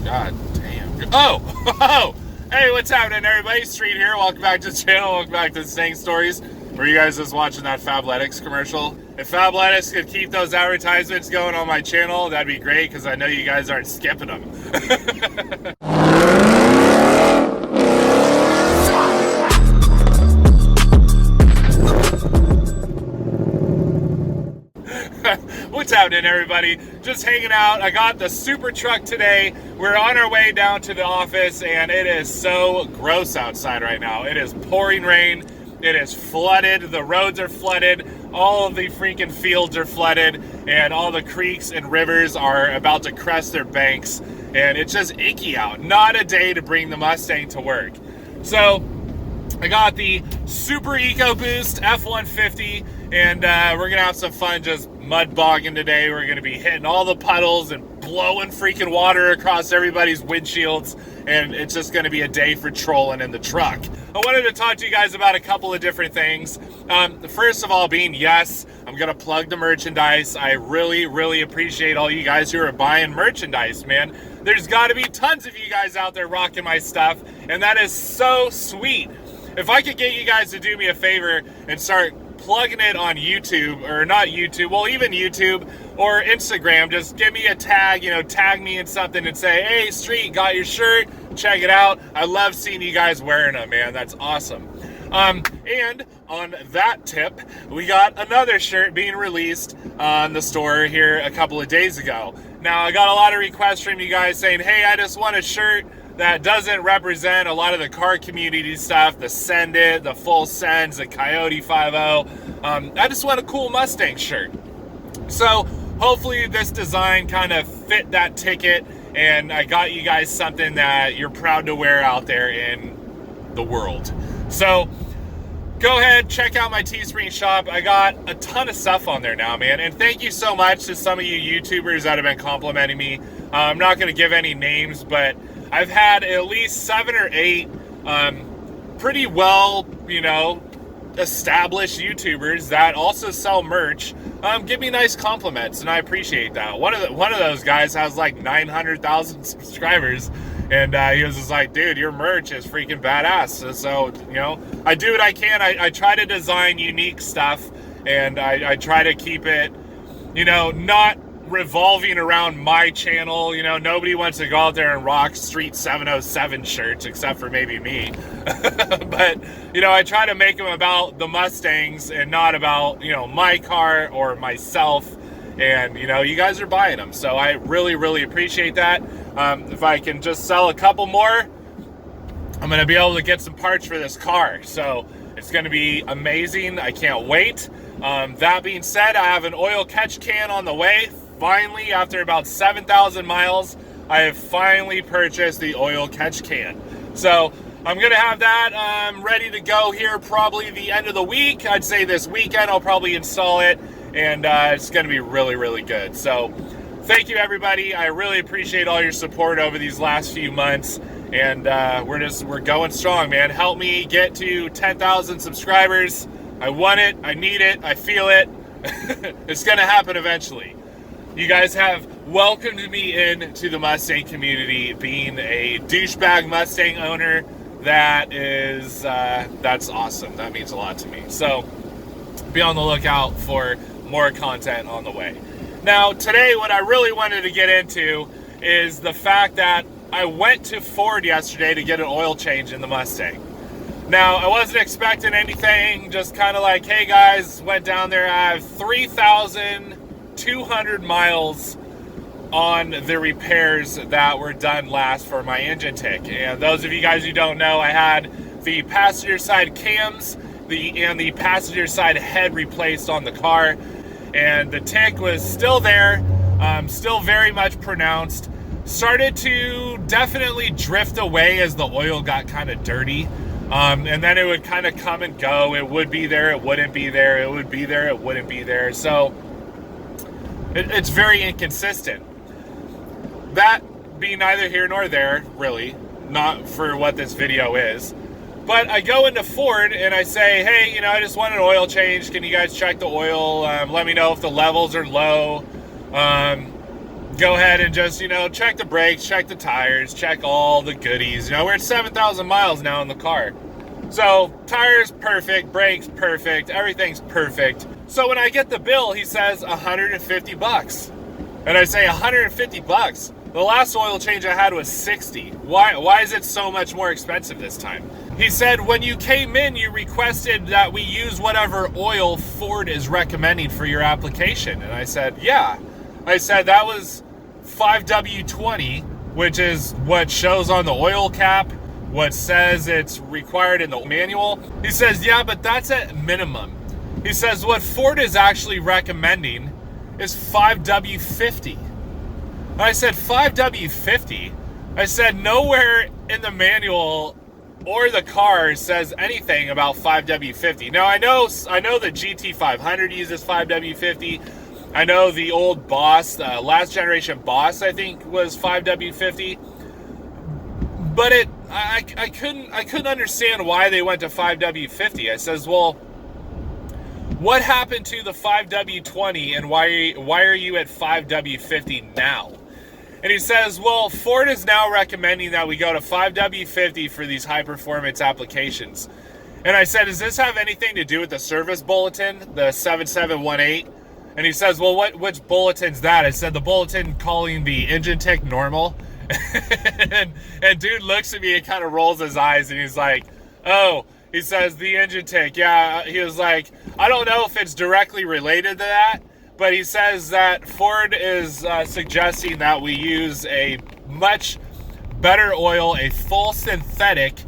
God damn. Oh! Hey, what's happening, everybody? Street here. Welcome back to the channel. Welcome back to Stang Stories. Were you guys just watching that Fabletics commercial? If Fabletics could keep those advertisements going on my channel, that'd be great, because I know you guys aren't skipping them. What's happening, everybody? Just hanging out. I got the super truck today. We're on our way down to the office, and it is so gross outside right now. It is pouring rain. It is flooded. The roads are flooded. All of the freaking fields are flooded, and all the creeks and rivers are about to crest their banks, and it's just icky out. Not a day to bring the Mustang to work. So I got the Super EcoBoost F-150, and we're gonna have some fun just mud bogging today. We're gonna be hitting all the puddles and blowing freaking water across everybody's windshields, and it's just gonna be a day for trolling in the truck. I wanted to talk to you guys about a couple of different things. The first of all being, yes, I'm gonna plug the merchandise. I really appreciate all you guys who are buying merchandise, man. There's gotta be tons of you guys out there rocking my stuff, and that is so sweet. If I could get you guys to do me a favor and start plugging it on YouTube, or not YouTube, well, even YouTube or Instagram, just give me a tag, tag me in something and say, hey, Street, got your shirt, check it out. I love seeing you guys wearing them, man. That's awesome. And on that tip, we got another shirt being released on the store here a couple of days ago. Now, I got a lot of requests from you guys saying, hey, I just want a shirt that doesn't represent a lot of the car community stuff, the Send It, the Full Sends, the Coyote 5.0. I just want a cool Mustang shirt. So hopefully this design kind of fit that ticket, and I got you guys something that you're proud to wear out there in the world. So go ahead, check out my Teespring shop. I got a ton of stuff on there now, man. And thank you so much to some of you YouTubers that have been complimenting me. I'm not going to give any names, but I've had at least 7 or 8 pretty well, established YouTubers that also sell merch give me nice compliments, and I appreciate that. One of those guys has like 900,000 subscribers, and he was just like, dude, your merch is freaking badass. So I do what I can. I try to design unique stuff, and I try to keep it not revolving around my channel. Nobody wants to go out there and rock Street 707 shirts except for maybe me. But I try to make them about the Mustangs and not about my car or myself. And you guys are buying them, so I really appreciate that. If I can just sell a couple more, I'm gonna be able to get some parts for this car, so it's gonna be amazing. I can't wait. That being said, I have an oil catch can on the way. Finally, after about 7,000 miles, I have finally purchased the oil catch can. So I'm gonna have that ready to go here probably the end of the week. I'd say this weekend I'll probably install it, and it's gonna be really good. So thank you, everybody. I really appreciate all your support over these last few months, and we're going strong, man. Help me get to 10,000 subscribers. I want it, I need it, I feel it. It's gonna happen eventually. You guys have welcomed me into the Mustang community, being a douchebag Mustang owner. That's awesome. That means a lot to me. So be on the lookout for more content on the way. Now, today, what I really wanted to get into is the fact that I went to Ford yesterday to get an oil change in the Mustang. Now, I wasn't expecting anything, just kind of like, hey guys, went down there. I have 3,200 miles on the repairs that were done last for my engine tick. And those of you guys who don't know, I had the passenger side cams and the passenger side head replaced on the car, and the tick was still there, still very much pronounced. Started to definitely drift away as the oil got kind of dirty. And then it would kind of come and go. It would be there, it wouldn't be there, it would be there, it wouldn't be there. So it's very inconsistent. That being neither here nor there, really, not for what this video is. But I go into Ford and I say, hey, I just want an oil change. Can you guys check the oil? Let me know if the levels are low. go ahead and just, check the brakes, check the tires, check all the goodies. We're at 7,000 miles now in the car. So tires perfect, brakes perfect, everything's perfect. So when I get the bill, he says $150. And I say, $150? The last oil change I had was $60. Why is it so much more expensive this time? He said, when you came in, you requested that we use whatever oil Ford is recommending for your application. And I said, yeah. I said, that was 5W20, which is what shows on the oil cap, what says it's required in the manual. He says, yeah, but that's at minimum. He says, what Ford is actually recommending is 5W50. And I said, 5W50? I said, nowhere in the manual or the car says anything about 5W50. Now, I know the GT500 uses 5W50. I know the old Boss, last generation Boss, I think, was 5W50. But I couldn't understand why they went to 5W50. I says, well, what happened to the 5W20 and why are you at 5W50 now? And he says, well, Ford is now recommending that we go to 5W50 for these high performance applications. And I said, does this have anything to do with the service bulletin, the 7718? And he says, well, which bulletin's that? I said, the bulletin calling the engine tick normal. and dude looks at me and kind of rolls his eyes and he's like, oh, he says, the engine tick. Yeah, he was like, I don't know if it's directly related to that, but he says that Ford is suggesting that we use a much better oil, a full synthetic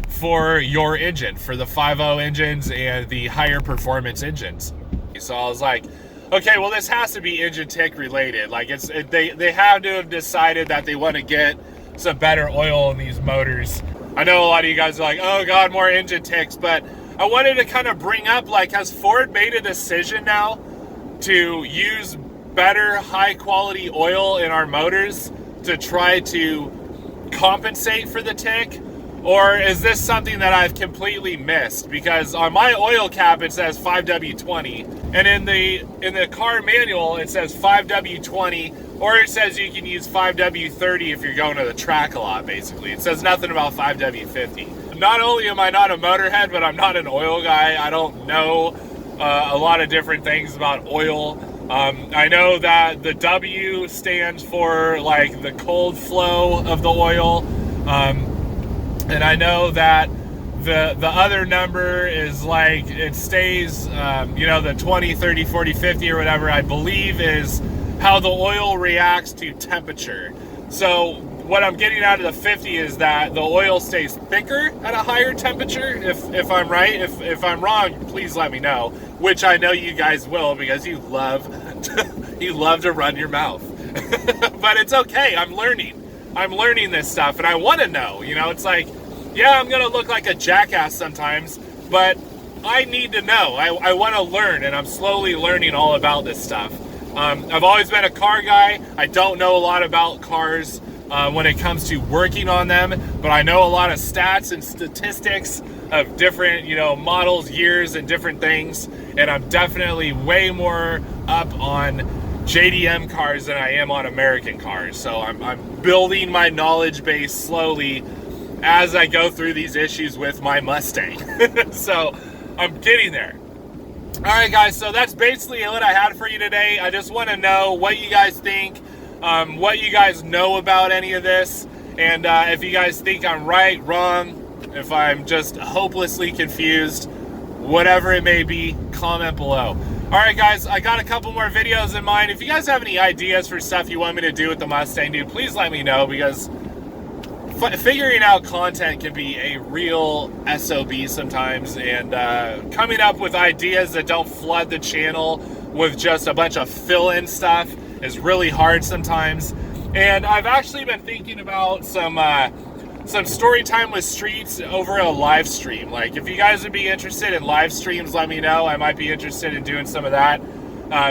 for your engine, for the 5.0 engines and the higher performance engines. So I was like, okay, well, this has to be engine tick related. Like they have to have decided that they want to get some better oil in these motors. I know a lot of you guys are like, oh God, more engine ticks, but I wanted to kind of bring up, like, has Ford made a decision now to use better high quality oil in our motors to try to compensate for the tick? Or is this something that I've completely missed? Because on my oil cap it says 5W20, and in the car manual it says 5W20, or it says you can use 5W30 if you're going to the track a lot, basically. It says nothing about 5W50. Not only am I not a motorhead, but I'm not an oil guy. I don't know a lot of different things about oil. I know that the W stands for like the cold flow of the oil. And I know that the other number is like, it stays, the 20, 30, 40, 50 or whatever, I believe is how the oil reacts to temperature. So what I'm getting out of the 50 is that the oil stays thicker at a higher temperature, if I'm right. If I'm wrong, please let me know, which I know you guys will, because you love to run your mouth. But it's okay, I'm learning this stuff, and I want to know. It's like, yeah, I'm gonna look like a jackass sometimes, but I need to know. I want to learn, and I'm slowly learning all about this stuff. I've always been a car guy. I don't know a lot about cars when it comes to working on them, but I know a lot of stats and statistics of different, models, years, and different things, and I'm definitely way more up on JDM cars than I am on American cars. So I'm building my knowledge base slowly as I go through these issues with my Mustang. So I'm getting there. All right, guys, so that's basically what I had for you today. I just want to know what you guys think, what you guys know about any of this, and if you guys think I'm right, wrong, if I'm just hopelessly confused, whatever it may be, comment below. All right, guys, I got a couple more videos in mind. If you guys have any ideas for stuff you want me to do with the Mustang, dude, please let me know, because figuring out content can be a real SOB sometimes, and coming up with ideas that don't flood the channel with just a bunch of fill-in stuff is really hard sometimes. And I've actually been thinking about some story time with Streets over a live stream. Like, if you guys would be interested in live streams, let me know. I might be interested in doing some of that.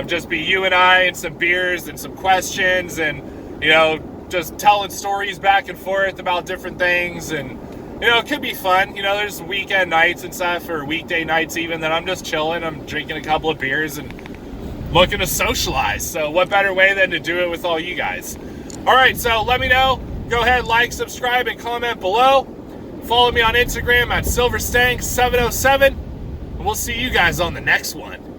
Just be you and I and some beers and some questions, and just telling stories back and forth about different things. And it could be fun. There's weekend nights and stuff, or weekday nights even, that I'm just chilling, I'm drinking a couple of beers and looking to socialize. So what better way than to do it with all you guys? All right, so let me know. Go ahead, like, subscribe, and comment below. Follow me on Instagram at silverstang707, and we'll see you guys on the next one.